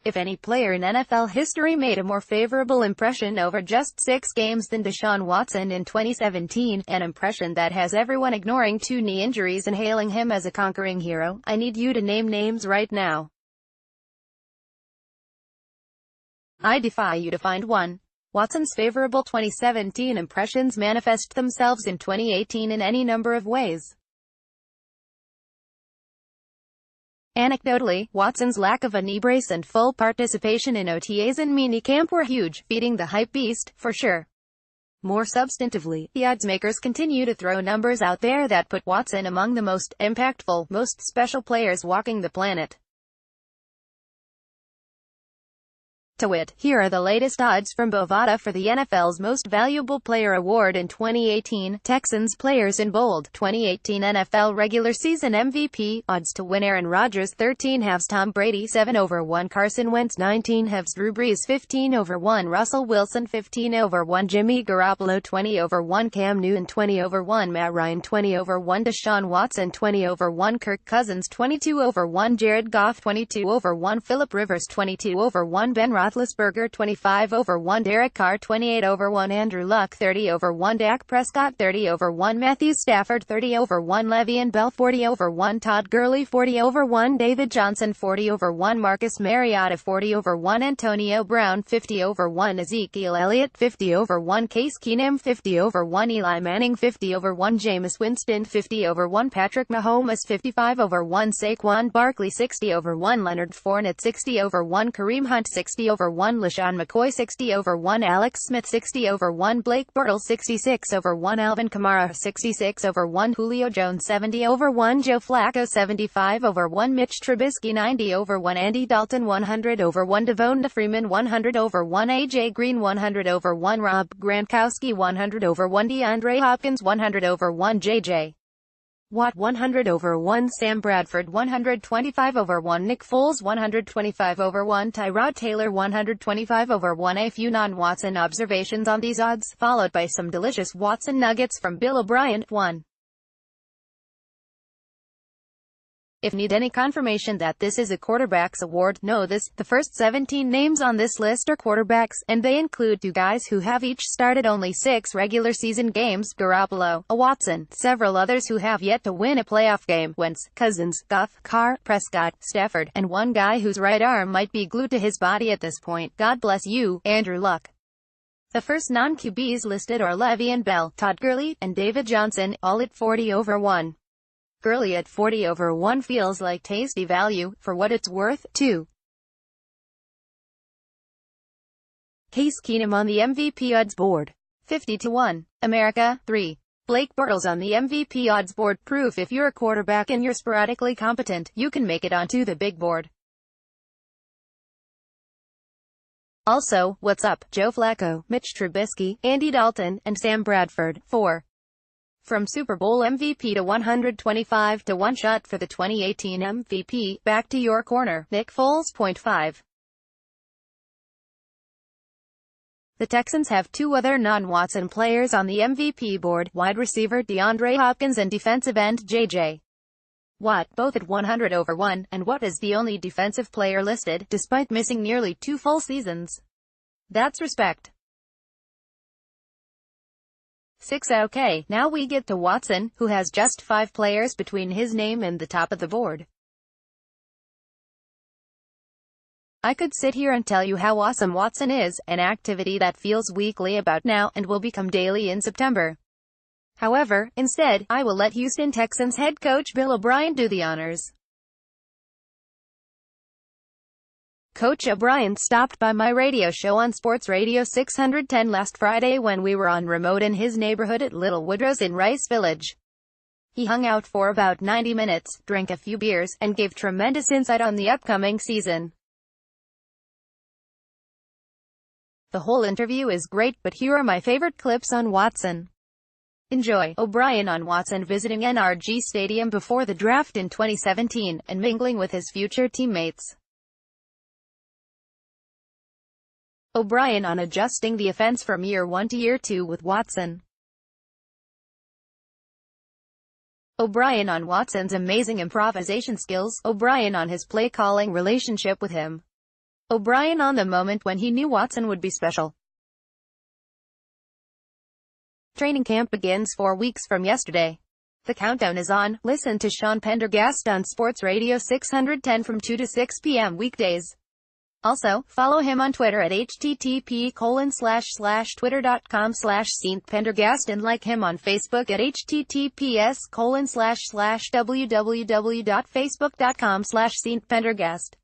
If any player in NFL history made a more favorable impression over just 6 games than Deshaun Watson in 2017, an impression that has everyone ignoring 2 knee injuries and hailing him as a conquering hero, I need you to name names right now. I defy you to find one. Watson's favorable 2017 impressions manifest themselves in 2018 in any number of ways. Anecdotally, Watson's lack of a knee brace and full participation in OTAs and minicamp were huge, feeding the hype beast, for sure. More substantively, the oddsmakers continue to throw numbers out there that put Watson among the most impactful, most special players walking the planet. To wit, here are the latest odds from Bovada for the NFL's Most Valuable Player Award in 2018. Texans players in bold. 2018 NFL regular season MVP. Odds to win: Aaron Rodgers 13/2 Tom Brady 7/1 Carson Wentz 19/2 Drew Brees 15/1 Russell Wilson 15/1 Jimmy Garoppolo 20/1 Cam Newton 20/1 Matt Ryan 20/1 Deshaun Watson 20/1 Kirk Cousins 22/1 Jared Goff 22/1 Phillip Rivers 22/1 Ben Roethlisberger 25/1 Derek Carr 28/1 Andrew Luck 30/1 Dak Prescott 30/1 Matthew Stafford 30/1 Le'Veon Bell 40/1 Todd Gurley 40/1 David Johnson 40/1 Marcus Mariota 40/1 Antonio Brown 50/1 Ezekiel Elliott 50/1 Case Keenum 50/1 Eli Manning 50/1 Jameis Winston 50/1 Patrick Mahomes 55/1 Saquon Barkley 60/1 Leonard Fournette 60/1 Kareem Hunt 60/1 LaShawn McCoy 60/1 Alex Smith 60/1 Blake Bortles 66/1 Alvin Kamara 66/1 Julio Jones 70/1 Joe Flacco 75/1 Mitch Trubisky 90/1 Andy Dalton 100/1 Devonta Freeman 100/1 AJ Green 100/1 Rob Gronkowski 100/1 DeAndre Hopkins 100/1 JJ Watt 100/1 Sam Bradford 125/1 Nick Foles 125/1 Tyrod Taylor 125/1. A few non-Watson observations on these odds, followed by some delicious Watson nuggets from Bill O'Brien. 1. If need any confirmation that this is a quarterback's award, know this: the first 17 names on this list are quarterbacks, and they include 2 guys who have each started only 6 regular season games: Garoppolo, Watson, several others who have yet to win a playoff game: Wentz, Cousins, Goff, Carr, Prescott, Stafford, and one guy whose right arm might be glued to his body at this point. God bless you, Andrew Luck. The first non-QBs listed are Le'Veon Bell, Todd Gurley, and David Johnson, all at 40/1. Gurley at 40/1 feels like tasty value, for what it's worth. 2. Case Keenum on the MVP odds board. 50/1. America. 3. Blake Bortles on the MVP odds board. Proof if you're a quarterback and you're sporadically competent, you can make it onto the big board. Also, what's up, Joe Flacco, Mitch Trubisky, Andy Dalton, and Sam Bradford. 4. From Super Bowl MVP to 125/1 shot for the 2018 MVP, back to your corner, Nick Foles. 5. The Texans have 2 other non-Watson players on the MVP board: wide receiver DeAndre Hopkins and defensive end J.J. Watt, both at 100/1, and Watt is the only defensive player listed, despite missing nearly 2 full seasons. That's respect. 6. Okay, now we get to Watson, who has just 5 players between his name and the top of the board. I could sit here and tell you how awesome Watson is, an activity that feels weekly about now, and will become daily in September. However, instead, I will let Houston Texans head coach Bill O'Brien do the honors. Coach O'Brien stopped by my radio show on Sports Radio 610 last Friday when we were on remote in his neighborhood at Little Woodrose in Rice Village. He hung out for about 90 minutes, drank a few beers, and gave tremendous insight on the upcoming season. The whole interview is great, but here are my favorite clips on Watson. Enjoy. O'Brien on Watson visiting NRG Stadium before the draft in 2017, and mingling with his future teammates. O'Brien on adjusting the offense from year 1 to year 2 with Watson. O'Brien on Watson's amazing improvisation skills. O'Brien on his play-calling relationship with him. O'Brien on the moment when he knew Watson would be special. Training camp begins 4 weeks from yesterday. The countdown is on. Listen to Sean Pendergast on Sports Radio 610 from 2 to 6 p.m. weekdays. Also, follow him on Twitter at http://twitter.com/StPendergast and like him on Facebook at https://www.facebook.com/StPendergast.